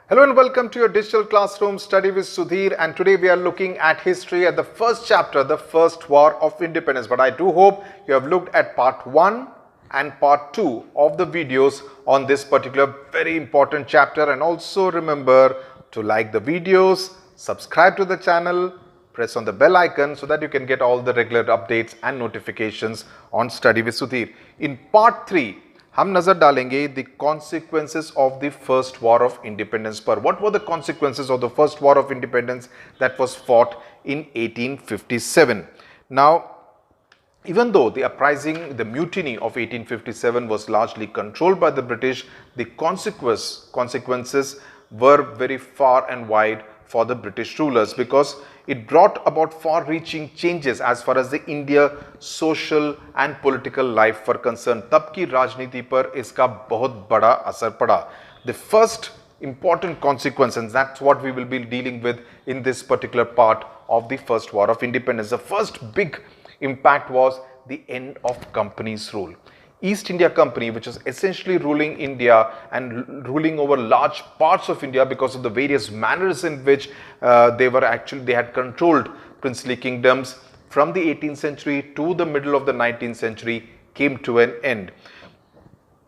Hello and welcome to your digital classroom study with Sudhir, and today we are looking at history at the first chapter, the First War of Independence. But I do hope you have looked at part 1 and part 2 of the videos on this particular very important chapter, and also remember to like the videos, subscribe to the channel, press on the bell icon so that you can get all the regular updates and notifications on Study with Sudhir. In part 3, हम नजर डालेंगे the consequences of the first war of independence पर. What were the consequences of the first war of independence that was fought in 1857? Now, even though the uprising, the mutiny of 1857 was largely controlled by the British, the consequences were very far and wide for the British rulers, because it brought about far-reaching changes as far as the India social and political life were concerned. तब की राजनीति पर इसका बहुत बड़ा असर पड़ा. The first important consequence, and that's what we will be dealing with in this particular part of the First War of Independence. The first big impact was the end of company's rule. East India Company, which was essentially ruling India and ruling over large parts of India because of the various manners in which they had controlled princely kingdoms from the 18th century to the middle of the 19th century, came to an end.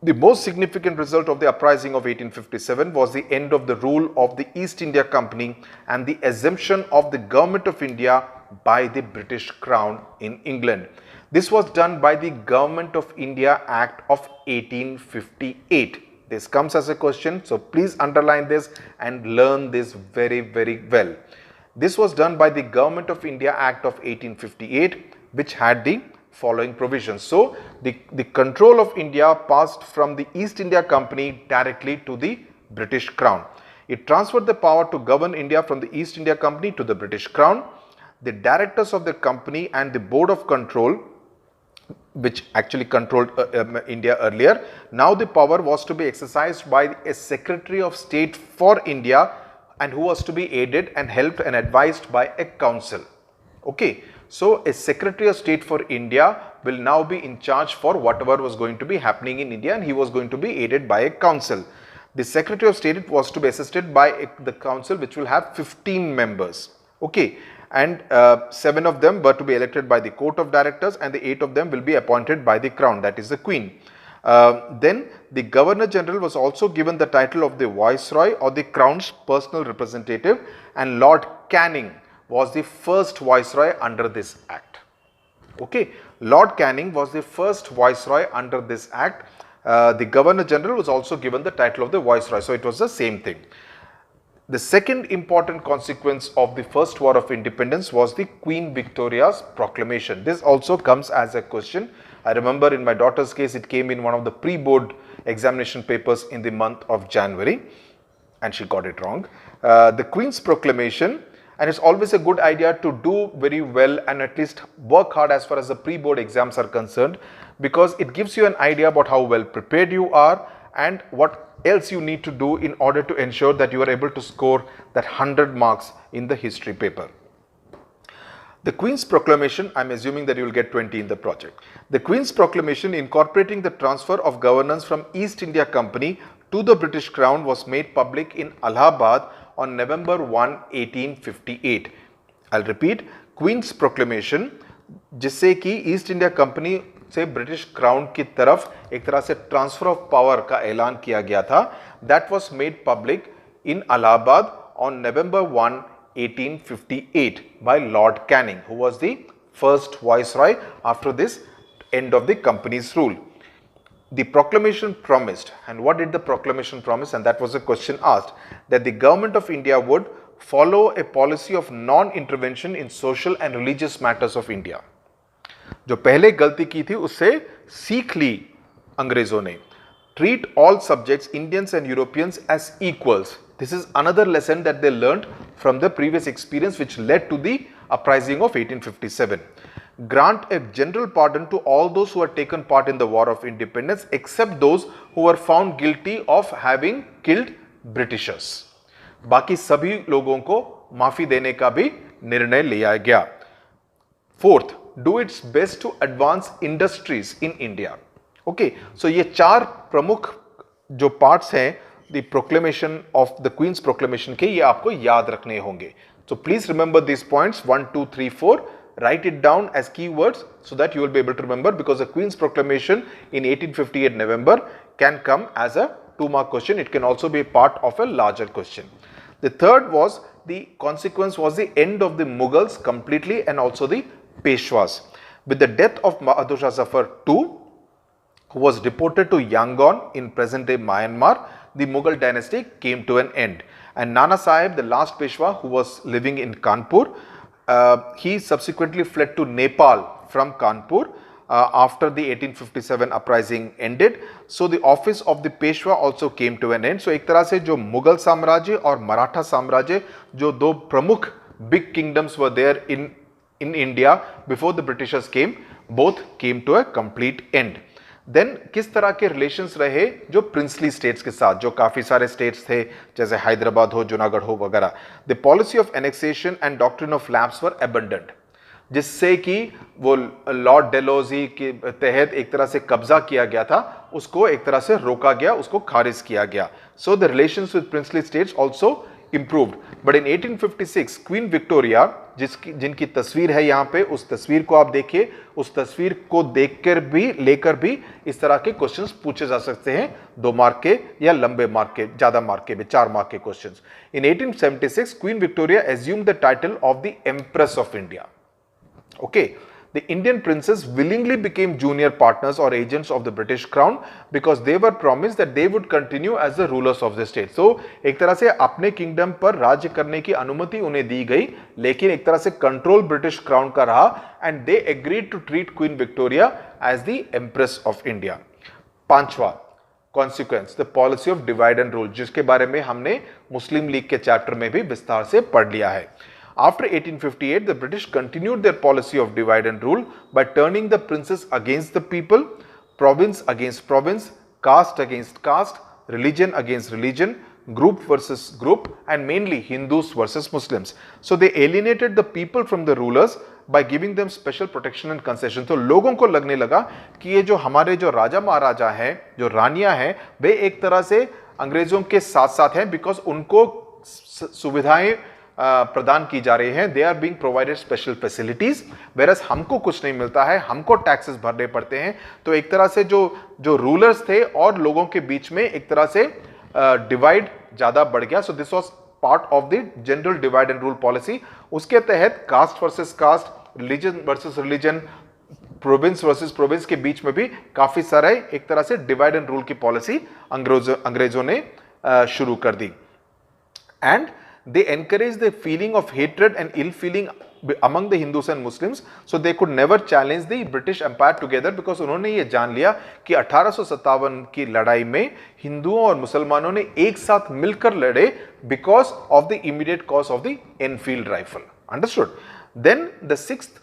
The most significant result of the uprising of 1857 was the end of the rule of the East India Company and the assumption of the Government of India by the British Crown in England. This was done by the Government of India Act of 1858. This comes as a question, so please underline this and learn this very, very well. This was done by the Government of India Act of 1858, which had the following provisions. So, the control of India passed from the East India Company directly to the British Crown. It transferred the power to govern India from the East India Company to the British Crown. The directors of the company and the Board of Control, which actually controlled India earlier, now the power was to be exercised by a Secretary of State for India, and who was to be aided and helped and advised by a council. Okay, so a Secretary of State for India will now be in charge for whatever was going to be happening in India, and he was going to be aided by a council. The Secretary of State was to be assisted by the council, which will have 15 members. Okay, and 7 of them were to be elected by the Court of Directors, and the 8 of them will be appointed by the Crown, that is the Queen. Then the Governor General was also given the title of the Viceroy or the Crown's personal representative, and Lord Canning was the first Viceroy under this Act. Okay, Lord Canning was the first Viceroy under this Act. The Governor General was also given the title of the Viceroy, so it was the same thing. The second important consequence of the First War of Independence was the Queen Victoria's proclamation. This also comes as a question. I remember in my daughter's case, it came in one of the pre-board examination papers in the month of January, and she got it wrong. The Queen's proclamation, and it's always a good idea to do very well and at least work hard as far as the pre-board exams are concerned, because it gives you an idea about how well prepared you are and what else you need to do in order to ensure that you are able to score that 100 marks in the history paper. The Queen's Proclamation, I'm assuming that you will get 20 in the project. The Queen's Proclamation incorporating the transfer of governance from East India Company to the British Crown was made public in Allahabad on November 1, 1858. I'll repeat, Queen's Proclamation, जिससे कि east India company से British crown की तरफ एक तरह से transfer of power का ऐलान किया गया था, that was made public in Allahabad on November 1, 1858 by Lord Canning, who was the first viceroy after this end of the company's rule. The proclamation promised, and what did the proclamation promise? And that was a question asked, that the government of India would follow a policy of non-intervention in social and religious matters of India. जो पहले गलती की थी उससे सीख ली अंग्रेजों ने. Treat all subjects, Indians and Europeans, as equals. This is another lesson that they learned from the previous experience which led to the uprising of 1857. Grant a general pardon to all those who had taken part in the War of Independence, except those who were found guilty of having killed Britishers. बाकी सभी लोगों को माफी देने का भी निर्णय लिया गया. Fourth, do its best to advance industries in India. Okay, so ये 4 प्रमुख जो पार्ट्स हैं the proclamation of the queen's proclamation के, ये आपको याद रखने होंगे. So please remember these points 1, 2, 3, 4. Write it down as keywords so that you will be able to remember, because the Queen's Proclamation in 1858 November can come as a 2-mark question. It can also be part of a larger question. The third was, the consequence was the end of the Mughals completely and also the Peshwas. With the death of Bahadur Shah Zafar II, who was deported to Yangon in present-day Myanmar, the Mughal dynasty came to an end. And Nana Sahib, the last Peshwa who was living in Kanpur, he subsequently fled to Nepal from Kanpur after the 1857 uprising ended. So the office of the Peshwa also came to an end. So एक तरह से जो मुगल साम्राज्य और मराठा साम्राज्य, जो दो प्रमुख big kingdoms were there in India before the Britishers came, both came to a complete end. Then किस तरह के रिलेशंस रहे जो प्रिंसली स्टेट्स के साथ, जो काफी सारे स्टेट्स थे जैसे हैदराबाद हो, जूनागढ़ हो वगैरह. The policy of annexation and doctrine of lapse were abundant, जिससे कि वो लॉर्ड डेलोजी के तहत एक तरह से कब्जा किया गया था, उसको एक तरह से रोका गया, उसको खारिज किया गया. So the relations with princely states also improved. But in 1856 queen Victoria, जिनकी तस्वीर है यहाँ पे, उस तस्वीर को आप देखिए, उस तस्वीर को देखकर भी लेकर भी इस तरह के क्वेश्चंस पूछे जा सकते हैं, 2 मार्क के या लंबे मार्क के, ज्यादा मार्क के भी, 4 मार्क के questions. In 1876 queen Victoria assumed the title of the Empress of India. Okay. The Indian princes willingly became junior partners or agents of the British crown because they were promised that they would continue as the rulers of the state. So एक तरह से अपने kingdom पर राज्य करने की अनुमति उन्हें दी गई, लेकिन एक तरह से कंट्रोल ब्रिटिश क्राउन का रहा, and they agreed to treat Queen Victoria as the Empress of India. 5वां consequence, the policy of divide and rule, जिसके बारे में हमने मुस्लिम लीग के चैप्टर में भी विस्तार से पढ़ लिया है. After 1858, the British continued their policy of divide and rule by turning the princes against the people, province against province, caste against caste, religion against religion, group versus group, and mainly Hindus versus Muslims. So they alienated the people from the rulers by giving them special protection and concession. तो लोगों को लगने लगा कि ये जो हमारे जो राजा महाराजा हैं, जो रानियां हैं, वे एक तरह से अंग्रेजों के साथ साथ हैं, बिकॉज उनको सुविधाएं प्रदान की जा रही हैं. They are being provided special facilities, whereas हमको कुछ नहीं मिलता है, हमको टैक्सेस भरने पड़ते हैं. तो एक तरह से जो रूलर्स थे और लोगों के बीच में एक तरह से डिवाइड ज्यादा बढ़ गया. So this was part of the general divide and rule policy. उसके तहत caste versus caste, religion versus religion, province versus province के बीच में भी काफी सारे एक तरह से डिवाइड एंड रूल की पॉलिसी अंग्रेजों ने शुरू कर दी. And they encouraged the feeling of hatred and ill feeling among the Hindus and Muslims, so they could never challenge the British Empire together, because उन्होंने ये जान लिया कि 1857 की लड़ाई में हिंदुओं और मुसलमानों ने एक साथ मिलकर लड़े because of the immediate cause of the Enfield rifle. Understood? Then the sixth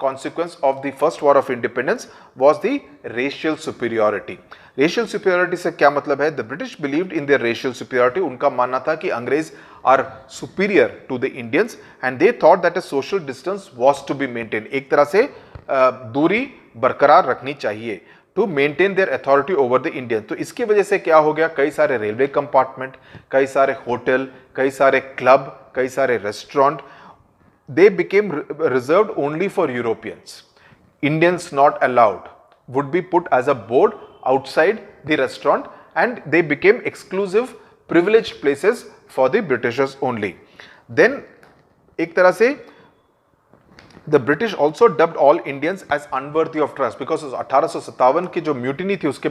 consequence of the first war of independence was the racial superiority. Racial superiority से क्या मतलब है? The British believed in their racial superiority. उनका मानना था कि अंग्रेज are superior to the Indians and they thought that a social distance was to be maintain. एक तरह से दूरी बरकरार रखनी चाहिए to maintain their authority over the Indian. तो इसकी वजह से क्या हो गया? कई सारे रेलवे कंपार्टमेंट, कई सारे होटल, कई सारे क्लब, कई सारे restaurant, they became reserved only for Europeans. Indians not allowed would be put as a board outside the restaurant, and they became exclusive privileged places for the Britishers only. Then एक तरह से the British also dubbed all Indians as unworthy of trust, because 1857 की जो mutiny थी उसके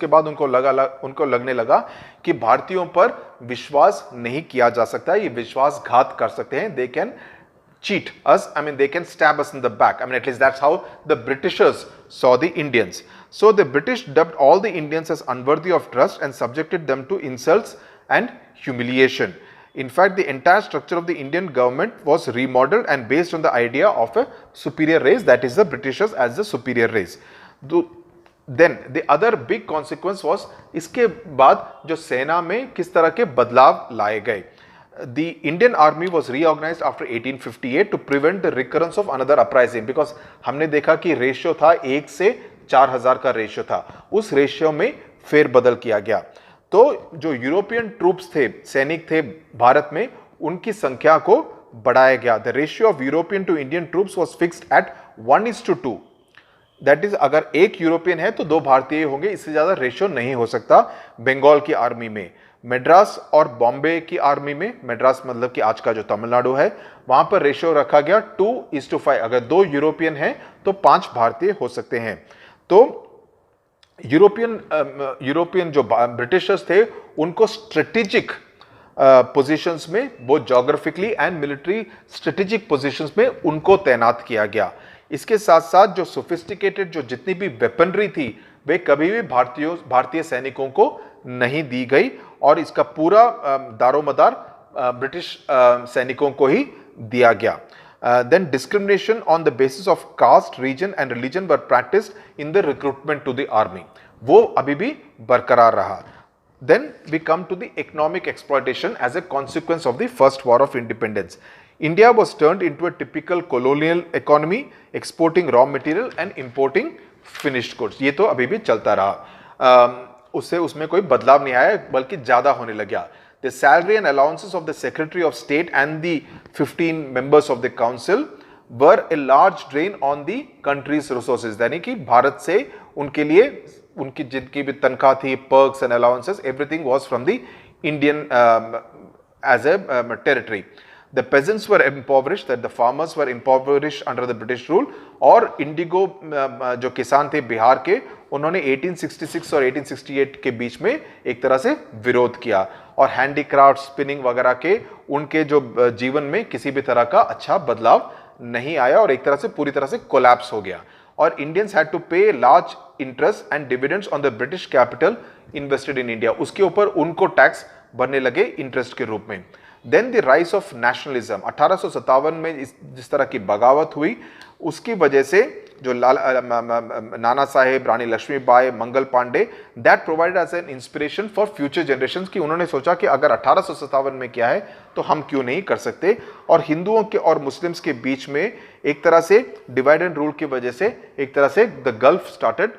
बाद उनको लगने लगा कि भारतीयों पर विश्वास नहीं किया जा सकता, ये विश्वासघात कर सकते हैं. They can cheat us, I mean they can stab us in the back. I mean at least that's how the Britishers saw the Indians. So the British dubbed all the Indians as unworthy of trust and subjected them to insults and humiliation. In fact, the entire structure of the Indian government was remodeled and based on the idea of a superior race, that is the Britishers as the superior race. Then the other big consequence was, इसके बाद जो सेना में किस तरह के बदलाव लाए गए. The Indian army was reorganized after 1858 to prevent the recurrence of another uprising, because हमने देखा कि रेशियो था 1 से 4000 का रेशियो था, उस रेशियो में फेरबदल किया गया. तो जो यूरोपियन ट्रूप्स थे, सैनिक थे भारत में, उनकी संख्या को बढ़ाया गया। The ratio of European to Indian troops was fixed at 1:2। That is, अगर एक यूरोपियन है तो 2 भारतीय होंगे, इससे ज्यादा रेशियो नहीं हो सकता। बंगाल की आर्मी में, मद्रास और बॉम्बे की आर्मी में, मद्रास मतलब कि आज का जो तमिलनाडु है, वहां पर रेशियो रखा गया 2:5। अगर 2 यूरोपियन हैं तो 5 भारतीय हो सकते हैं। तो यूरोपियन जो ब्रिटिशर्स थे, उनको स्ट्रेटेजिक पोजीशंस में, वो geographically and military strategic positions में उनको तैनात किया गया। इसके साथ साथ जो सोफिस्टिकेटेड जो जितनी भी वेपनरी थी, वे कभी भी भारतीय सैनिकों को नहीं दी गई, और इसका पूरा दारोमदार ब्रिटिश सैनिकों को ही दिया गया। Then discrimination on the basis of caste, region and religion were practiced in the recruitment to the army. वो अभी भी बरकरार रहा। Then we come to the economic exploitation as a consequence of the first war of independence. India was turned into a typical colonial economy, exporting raw material and importing finished goods. ये तो अभी भी चलता रहा, उससे उसमें कोई बदलाव नहीं आया, बल्कि ज्यादा होने लग गया। The salary and allowances of the Secretary of State and the 15 members of the Council were a large drain on the country's resources. यानी कि भारत से उनके लिए उनकी जितनी भी तनख्वाह थी, perks and allowances, everything was from the Indian as a territory. The peasants were impoverished, that the farmers were impoverished under the British rule. और इंडिगो जो किसान थे बिहार के, उन्होंने 1866 और 1868 के बीच में एक तरह से विरोध किया, और हैंडीक्राफ्ट, स्पिनिंग वगैरह के उनके जो जीवन में किसी भी तरह का अच्छा बदलाव नहीं आया, और एक तरह से पूरी तरह से कोलैप्स हो गया। और इंडियंस हैड टू पे large interest and dividends on the British capital invested in India. उसके ऊपर उनको टैक्स भरने लगे इंटरेस्ट के रूप में। Then the rise of nationalism, 1857 में जिस तरह की बगावत हुई, उसकी वजह से जो Nana Sahib, Rani Lakshmibai, Mangal Pandey, that provided as an inspiration for future generations, की उन्होंने सोचा कि अगर 1857 में क्या है तो हम क्यों नहीं कर सकते। और हिंदुओं के और मुस्लिम्स के बीच में एक तरह से डिवाइड एंड रूल की वजह से एक तरह से the gulf started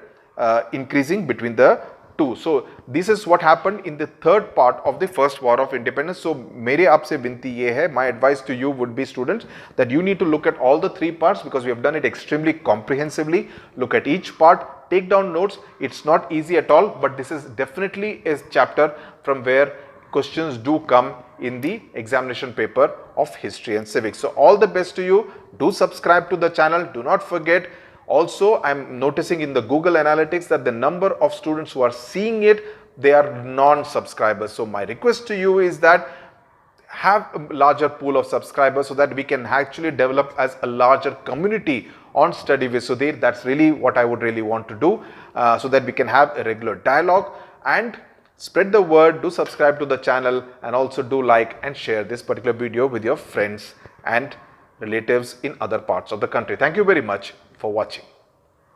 increasing between the two. So this is what happened in the third part of the first war of independence. So मेरे आपसे विनती ये है, my advice to you would be students, that you need to look at all the 3 parts, because we have done it extremely comprehensively. Look at each part, take down notes. It's not easy at all, but this is definitely a chapter from where questions do come in the examination paper of history and civics. So all the best to you. Do subscribe to the channel. Do not forget. Also, I'm noticing in the Google Analytics that the number of students who are seeing it, they are non-subscribers. So my request to you is that have a larger pool of subscribers so that we can actually develop as a larger community on Study with Sudhir. That's really what I would really want to do, so that we can have a regular dialogue and spread the word. Do subscribe to the channel, and also do like and share this particular video with your friends and relatives in other parts of the country. Thank you very much for watching.